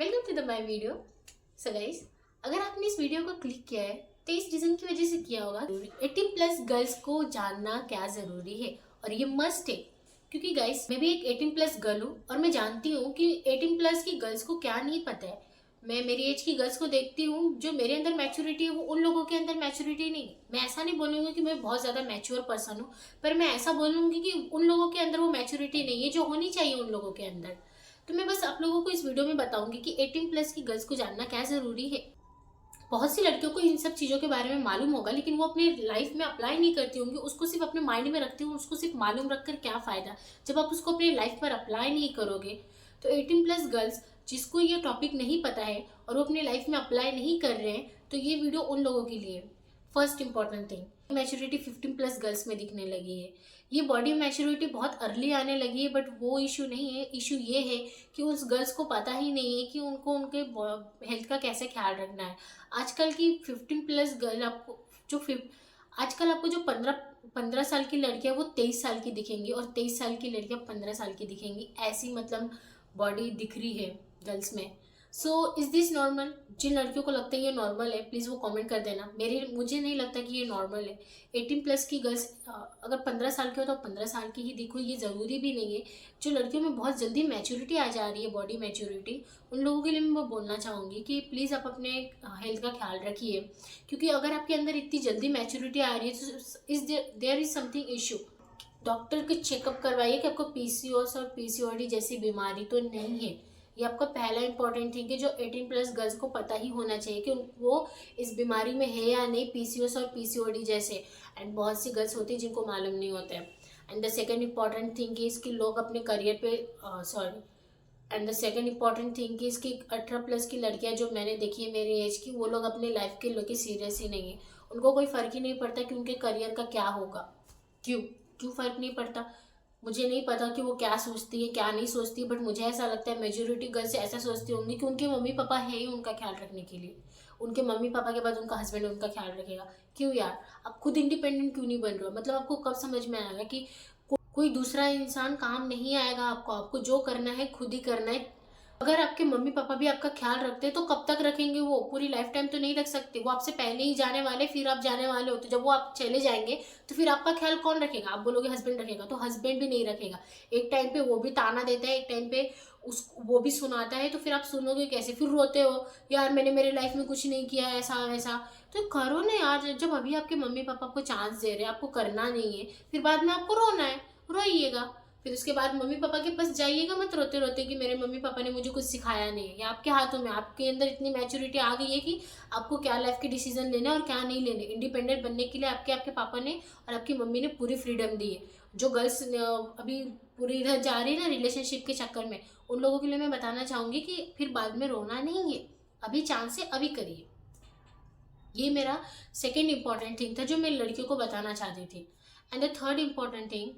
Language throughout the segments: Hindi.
Welcome to the my video. So guys, अगर आपने इस वीडियो को क्लिक किया है तो इस रीजन की वजह से किया होगा। 18+ गर्ल्स को जानना क्या ज़रूरी है और ये मस्ट है, क्योंकि गाइस मैं भी एक 18+ गर्ल हूँ और मैं जानती हूँ कि 18+ की गर्ल्स को क्या नहीं पता है। मैं मेरी एज की गर्ल्स को देखती हूँ, जो मेरे अंदर मैच्योरिटी है वो उन लोगों के अंदर मैच्योरिटी नहीं है। मैं ऐसा नहीं बोलूँगी कि मैं बहुत ज़्यादा मैच्योर पर्सन हूँ, पर मैं ऐसा बोलूँगी कि उन लोगों के अंदर वो मैच्योरिटी नहीं है जो होनी चाहिए उन लोगों के अंदर। तो मैं बस आप लोगों को इस वीडियो में बताऊंगी कि 18+ की गर्ल्स को जानना क्या ज़रूरी है। बहुत सी लड़कियों को इन सब चीज़ों के बारे में मालूम होगा, लेकिन वो अपनी लाइफ में अप्लाई नहीं करती होंगी, उसको सिर्फ अपने माइंड में रखती होंगी। उसको सिर्फ मालूम रखकर क्या फ़ायदा जब आप उसको अपनी लाइफ पर अप्लाई नहीं करोगे। तो 18+ गर्ल्स जिसको ये टॉपिक नहीं पता है और वो अपनी लाइफ में अप्लाई नहीं कर रहे हैं, तो ये वीडियो उन लोगों के लिए। First important thing, maturity 15+ girls में दिखने लगी है। ये बॉडी मैच्योरिटी बहुत अर्ली आने लगी है, बट वो इशू नहीं है। इशू ये है कि उस गर्ल्स को पता ही नहीं है कि उनको उनके हेल्थ का कैसे ख्याल रखना है। आजकल की 15+ गर्ल आपको आजकल आपको जो 15 साल की लड़कियां वो 23 साल की दिखेंगी और 23 साल की लड़कियां 15 साल की दिखेंगी। ऐसी मतलब बॉडी दिख रही है गर्ल्स में। So is this normal? जिन लड़कियों को लगता है ये नॉर्मल है, प्लीज़ वो कमेंट कर देना। मुझे नहीं लगता कि ये नॉर्मल है। 18+ की गर्ल्स अगर 15 साल की हो तो 15 साल की ही दिखो, ये ज़रूरी भी नहीं है। जो लड़कियों में बहुत जल्दी मैच्योरिटी आ जा रही है, बॉडी मैच्योरिटी, उन लोगों के लिए मैं वो बोलना चाहूँगी कि प्लीज़ आप अपने हेल्थ का ख्याल रखिए, क्योंकि अगर आपके अंदर इतनी जल्दी मैच्योरिटी आ रही है तो there is something issue. Doctor के चेकअप करवाइए कि आपको पीसीओएस और पीसीओडी जैसी बीमारी तो नहीं है। ये आपका पहला इंपॉर्टेंट थिंग है जो 18+ गर्ल्स को पता ही होना चाहिए कि वो इस बीमारी में है या नहीं, पीसीओएस और पीसीओडी जैसे। एंड बहुत सी गर्ल्स होती है जिनको मालूम नहीं होता है। And the second important thing is कि लोग अपने करियर पे and the second important thing is कि 18+ की लड़कियां जो मैंने देखी है मेरी एज की, वो लोग अपने लाइफ के लेके सीरियस ही नहीं है। उनको कोई फ़र्क ही नहीं पड़ता कि उनके करियर का क्या होगा। क्यों क्यों फ़र्क नहीं पड़ता? मुझे नहीं पता कि वो क्या सोचती है क्या नहीं सोचती, बट मुझे ऐसा लगता है मेजोरिटी गर्ल्स ऐसा सोचती होंगी कि उनके मम्मी पापा है ही उनका ख्याल रखने के लिए। उनके मम्मी पापा के बाद उनका हस्बैंड उनका ख्याल रखेगा। क्यों यार, आप खुद इंडिपेंडेंट क्यों नहीं बन रहे हो? मतलब आपको कब समझ में आएगा कि कोई दूसरा इंसान काम नहीं आएगा आपको? आपको जो करना है खुद ही करना है। अगर आपके मम्मी पापा भी आपका ख्याल रखते हैं तो कब तक रखेंगे? वो पूरी लाइफ टाइम तो नहीं रख सकते। वो आपसे पहले ही जाने वाले, फिर आप जाने वाले हो। तो जब वो आप चले जाएंगे तो फिर आपका ख्याल कौन रखेगा? आप बोलोगे हस्बैंड रखेगा, तो हस्बैंड भी नहीं रखेगा। एक टाइम पे वो भी ताना देता है, एक टाइम पे वो भी सुनाता है, तो फिर आप सुनोगे कैसे? फिर रोते हो, यार मैंने मेरे लाइफ में कुछ नहीं किया, ऐसा वैसा। तो करो ना यार, जब अभी आपके मम्मी पापा आपको चांस दे रहे हैं, आपको करना नहीं है, फिर बाद में आपको रोना है, रोइएगा। फिर उसके बाद मम्मी पापा के पास जाइएगा मत रोते रोते कि मेरे मम्मी पापा ने मुझे कुछ सिखाया नहीं है। ये आपके हाथों में, आपके अंदर इतनी मैच्योरिटी आ गई है कि आपको क्या लाइफ के डिसीजन लेने और क्या नहीं लेने। इंडिपेंडेंट बनने के लिए आपके आपके पापा ने और आपकी मम्मी ने पूरी फ्रीडम दी है। जो गर्ल्स अभी पूरी इधर जा रही है ना रिलेशनशिप के चक्कर में, उन लोगों के लिए मैं बताना चाहूँगी कि फिर बाद में रोना नहीं है। अभी चांस है, अभी करिए। ये मेरा सेकेंड इंपॉर्टेंट थिंग था जो मैं लड़कियों को बताना चाहती थी। And the third important thing,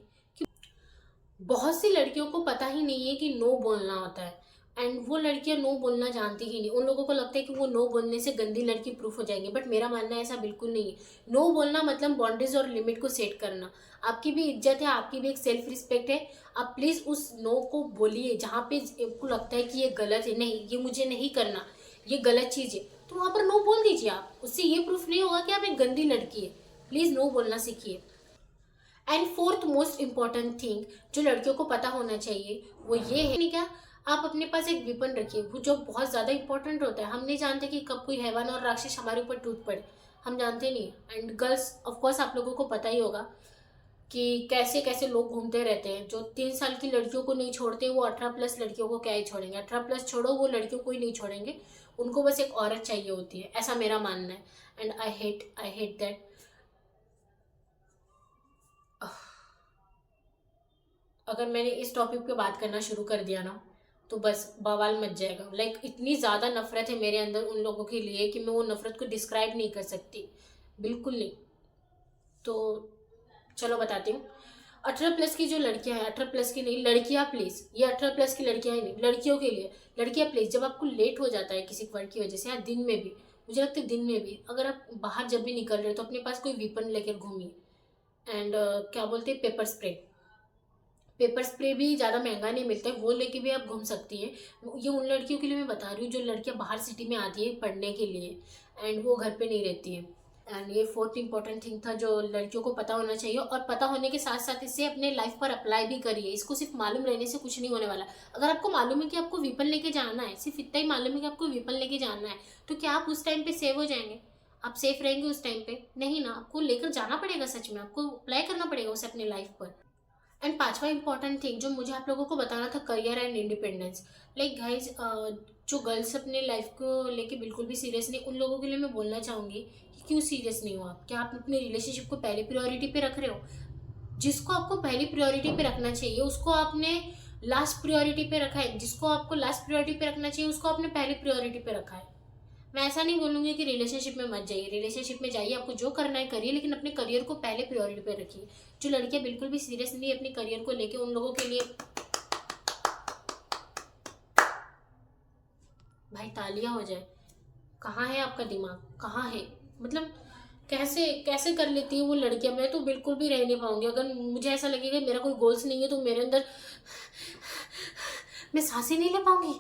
बहुत सी लड़कियों को पता ही नहीं है कि नो बोलना होता है। एंड वो लड़कियां नो बोलना जानती ही नहीं। उन लोगों को लगता है कि वो नो बोलने से गंदी लड़की प्रूफ हो जाएंगे, बट मेरा मानना है ऐसा बिल्कुल नहीं है। नो बोलना मतलब बाउंड्रीज और लिमिट को सेट करना। आपकी भी इज्जत है, आपकी भी एक सेल्फ रिस्पेक्ट है। आप प्लीज़ उस नो को बोलिए जहाँ पे आपको लगता है कि ये गलत है, नहीं ये मुझे नहीं करना, ये गलत चीज़ है, तो वहाँ पर नो बोल दीजिए आप। उससे ये प्रूफ नहीं होगा कि आप एक गंदी लड़की है। प्लीज़ नो बोलना सीखिए। And fourth most important thing जो लड़कियों को पता होना चाहिए वो ये है, नहीं क्या, आप अपने पास एक विपन रखिए, वो जो बहुत ज़्यादा इंपॉर्टेंट होता है। हम नहीं जानते कि कब कोई हैवान और राक्षस हमारे ऊपर टूट पड़े, हम जानते नहीं। एंड गर्ल्स ऑफकोर्स आप लोगों को पता ही होगा कि कैसे कैसे लोग घूमते रहते हैं। जो 3 साल की लड़कियों को नहीं छोड़ते वो 18+ लड़कियों को क्या ही छोड़ेंगे। 18+ छोड़ो, वो लड़कियों को ही नहीं छोड़ेंगे। उनको बस एक औरत चाहिए होती है, ऐसा मेरा मानना है। And I hate that. अगर मैंने इस टॉपिक पे बात करना शुरू कर दिया ना तो बस बवाल मच जाएगा। लाइक इतनी ज़्यादा नफरत है मेरे अंदर उन लोगों के लिए कि मैं वो नफरत को डिस्क्राइब नहीं कर सकती, बिल्कुल नहीं। तो चलो बताती हूँ। 18+ की जो लड़कियां हैं, 18+ की नहीं, लड़कियां प्लीज़, ये 18+ की लड़कियां ही नहीं, लड़कियों के लिए, लड़कियां प्लीज़, जब आपको लेट हो जाता है किसी वर्क की वजह से या दिन में भी, मुझे लगता है दिन में भी, अगर आप बाहर जब भी निकल रहे हो तो अपने पास कोई वीपन लेकर घूमिए। एंड क्या बोलते हैं, पेपर स्प्रे। पेपर स्प्रे भी ज़्यादा महंगा नहीं मिलता है, वो लेके भी आप घूम सकती हैं। ये उन लड़कियों के लिए मैं बता रही हूँ जो लड़कियाँ बाहर सिटी में आती है पढ़ने के लिए एंड वो घर पे नहीं रहती है। एंड ये फोर्थ इंपॉर्टेंट थिंग था जो लड़कियों को पता होना चाहिए, और पता होने के साथ साथ इसे अपने लाइफ पर अप्लाई भी करिए। इसको सिर्फ मालूम रहने से कुछ नहीं होने वाला। अगर आपको मालूम है कि आपको वेपन लेके जाना है, सिर्फ इतना ही मालूम है कि आपको वेपन लेके जाना है, तो क्या आप उस टाइम पे सेव हो जाएंगे? आप सेफ रहेंगे उस टाइम पे? नहीं ना, आपको लेकर जाना पड़ेगा, सच में आपको अप्लाई करना पड़ेगा उसे अपनी लाइफ पर। एंड पांचवा इंपॉर्टेंट थिंग जो मुझे आप लोगों को बताना था, career and independence. Like guys, जो गर्ल्स अपने लाइफ को लेके बिल्कुल भी सीरियस नहीं, उन लोगों के लिए मैं बोलना चाहूँगी कि क्यों सीरियस नहीं हो आप? क्या आप अपने रिलेशनशिप को पहली प्रायोरिटी पे रख रहे हो? जिसको आपको पहली प्रायोरिटी पे रखना चाहिए उसको आपने लास्ट प्रायोरिटी पे रखा है, जिसको आपको लास्ट प्रायोरिटी पे रखना चाहिए उसको आपने पहली प्रायोरिटी पे रखा है। मैं ऐसा नहीं बोलूँगी कि रिलेशनशिप में मत जाइए, रिलेशनशिप में जाइए, आपको जो करना है करिए, लेकिन अपने करियर को पहले प्रायोरिटी पे रखिए। जो लड़कियां बिल्कुल भी सीरियस नहीं है अपने करियर को लेके, उन लोगों के लिए भाई तालियां हो जाए। कहाँ है आपका दिमाग, कहाँ है? मतलब कैसे कैसे कर लेती है वो लड़कियां? मैं तो बिल्कुल भी रह नहीं पाऊंगी। अगर मुझे ऐसा लगेगा मेरा कोई गोल्स नहीं है तो मेरे अंदर मैं सांसें नहीं ले पाऊंगी।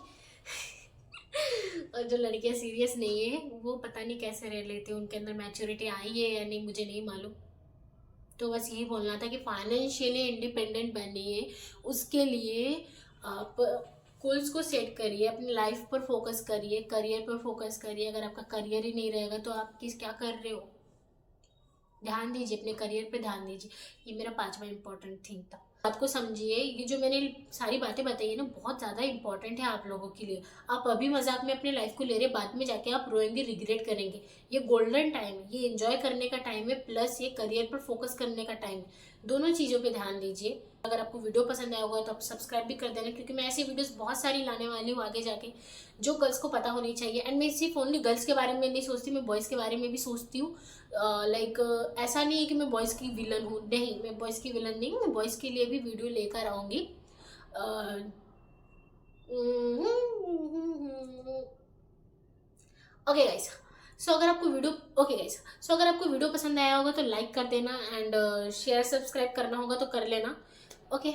और जो लड़कियां सीरियस नहीं है वो पता नहीं कैसे रह लेती है, उनके अंदर मैच्योरिटी आई है या नहीं मुझे नहीं मालूम। तो बस यही बोलना था कि फाइनेंशियली इंडिपेंडेंट बनिए, उसके लिए आप गोल्स को सेट करिए, अपनी लाइफ पर फोकस करिए, करियर पर फोकस करिए। अगर आपका करियर ही नहीं रहेगा तो आप किस क्या कर रहे हो? ध्यान दीजिए, अपने करियर पे ध्यान दीजिए। ये मेरा पांचवा इंपॉर्टेंट थिंग था। बात को समझिए, ये जो मैंने सारी बातें बताई है ना बहुत ज़्यादा इंपॉर्टेंट है आप लोगों के लिए। आप अभी मजाक में अपने लाइफ को ले रहे, बाद में जाके आप रोएंगे, रिग्रेट करेंगे। ये गोल्डन टाइम है, ये एंजॉय करने का टाइम है, प्लस ये करियर पर फोकस करने का टाइम है। दोनों चीज़ों पे ध्यान दीजिए। अगर आपको वीडियो पसंद आया होगा तो आप सब्सक्राइब भी कर देना, क्योंकि मैं ऐसी वीडियोस बहुत सारी लाने वाली हूँ आगे जाके जो गर्ल्स को पता होनी चाहिए। एंड मैं सिर्फ ओनली गर्ल्स के बारे में नहीं सोचती, मैं बॉयज़ के बारे में भी सोचती हूँ। लाइक ऐसा नहीं है कि मैं बॉयज़ की विलन हूँ, नहीं, मैं बॉयज़ की विलन नहीं हूँ, मैं बॉयज़ के लिए भी वीडियो लेकर आऊँगी। ओके गाइस, सो अगर आपको वीडियो ओके गाइस, सो अगर आपको वीडियो पसंद आया होगा तो लाइक कर देना, एंड शेयर सब्सक्राइब करना होगा तो कर लेना। ओके।